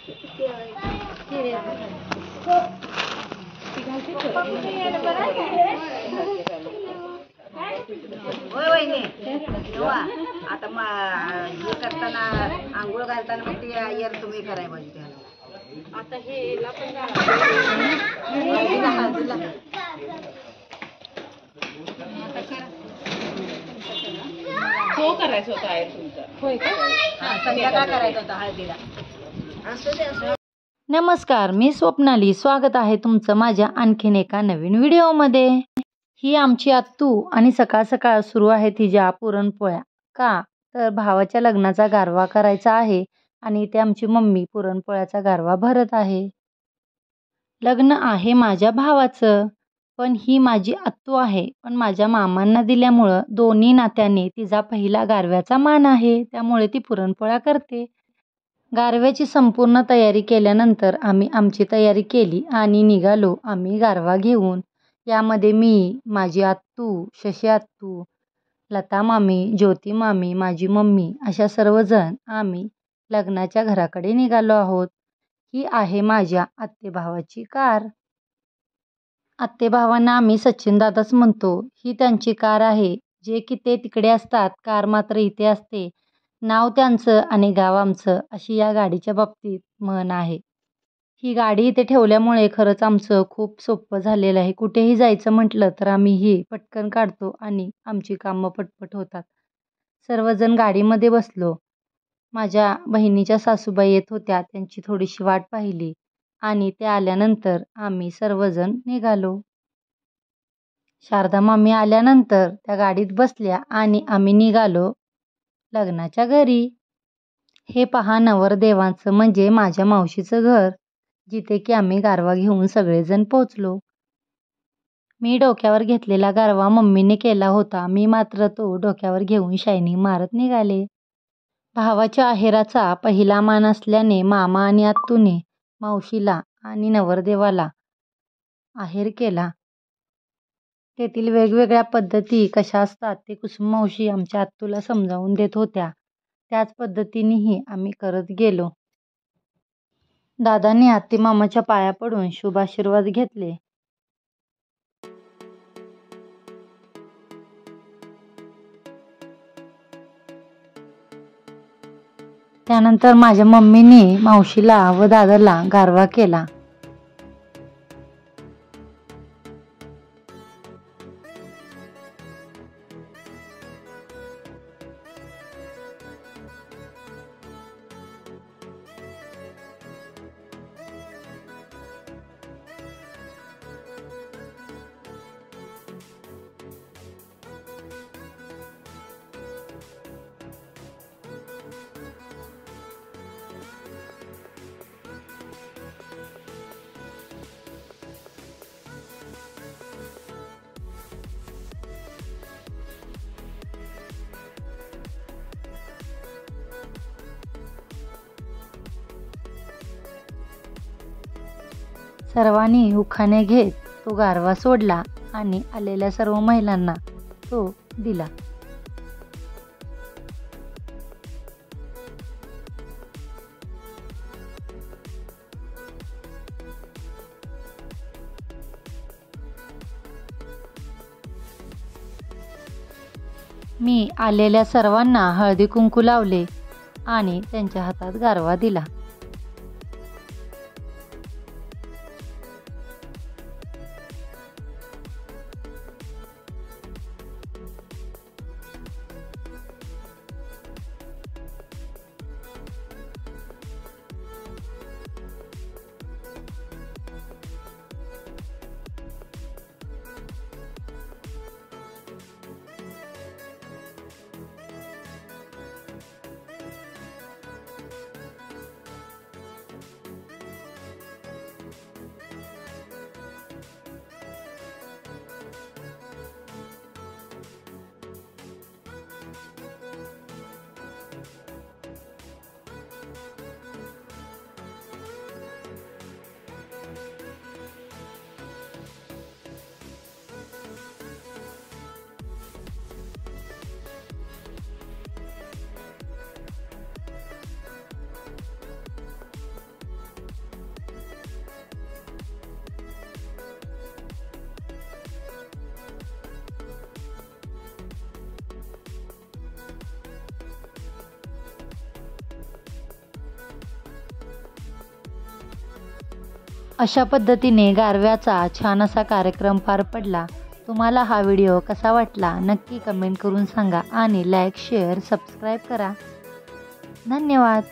होय वहिनी तेव्हा आता हे करताना आंघोळ घालताना मग ते आयर तुम्ही करायला पाहिजे आता हे हो करायचं होतं आयर तुमचा. होय का? संध्याकाळ करायचं होतं हळदीला. नमस्कार, मी स्वप्नाली. स्वागत आहे तुमचं माझ्या आणखीन एका नवीन व्हिडिओमध्ये. ही आमची आत्तू आणि सकाळ सकाळ सुरू आहे तिच्या पुरणपोळ्या. का तर भावाच्या लग्नाचा गारवा करायचा आहे आणि इथे आमची मम्मी पुरणपोळ्याचा गारवा भरत आहे. लग्न आहे माझ्या भावाचं, पण ही माझी आत्तू आहे. पण माझ्या मामांना दिल्यामुळं दोन्ही नात्याने तिचा पहिला गारव्याचा मान आहे, त्यामुळे ती पुरणपोळ्या करते. गारव्याची संपूर्ण तयारी केल्यानंतर आम्ही आमची तयारी केली आणि निघालो आम्ही गारवा घेऊन. यामध्ये मी, माझी आत्तू, शशी आत्तू, लता मामी, ज्योती मामी, माझी मम्मी अशा सर्वजण आम्ही लग्नाच्या घराकडे निघालो आहोत. ही आहे माझ्या आत्तेभावाची कार. आत्तेभावांना आम्ही सचिन दादाच म्हणतो. ही त्यांची कार आहे. जे की ते तिकडे असतात, कार मात्र इथे असते. नाव त्यांचं आणि गाव आमचं अशी या गाडीच्या बाबतीत म्हण आहे. ही गाडी इथे ठेवल्यामुळे खरंच आमचं खूप सोपं झालेलं आहे. कुठेही जायचं म्हटलं तर आम्ही ही पटकन काढतो आणि आमची कामं पटपट होतात. सर्वजण गाडीमध्ये बसलो. माझ्या बहिणीच्या सासूबाई येत होत्या, त्यांची थोडीशी वाट पाहिली आणि ते आल्यानंतर आम्ही सर्वजण निघालो. शारदा मामी आल्यानंतर त्या गाडीत बसल्या आणि आम्ही निघालो लग्नाच्या घरी. हे पहा नवरदेवांचं म्हणजे माझ्या मावशीचं घर, जिथे की आम्ही गारवा घेऊन सगळेजण पोचलो. मी डोक्यावर घेतलेला गारवा मम्मीने केला होता. मी मात्र तो डोक्यावर घेऊन शायनिंग मारत निघाले. भावाच्या आहेराचा पहिला मान असल्याने मामा आणि आत्तूने मावशीला आणि नवरदेवाला आहेर केला. तेथील वेगवेगळ्या पद्धती कशा असतात ते कुसुम मावशी आमच्या आत्तूला समजावून देत होत्या. त्याच पद्धतीनेही आम्ही करत गेलो. दादांनी आत्तेमामाच्या पाया पडून शुभ आशीर्वाद घेतले. त्यानंतर माझ्या मम्मीने मावशीला व दादाला गारवा केला. सर्वांनी उखाणे घेत तो गारवा सोडला आणि आलेल्या सर्व महिलांना तो दिला. मी आलेल्या सर्वांना हळदी कुंकू लावले आणि त्यांच्या हातात गारवा दिला. अशा पद्धतीने गारव्याचा छान असा कार्यक्रम पार पडला. तुम्हाला हा व्हिडिओ कसा वाटला नक्की कमेंट करून सांगा आणि लाईक शेअर सबस्क्राईब करा. धन्यवाद.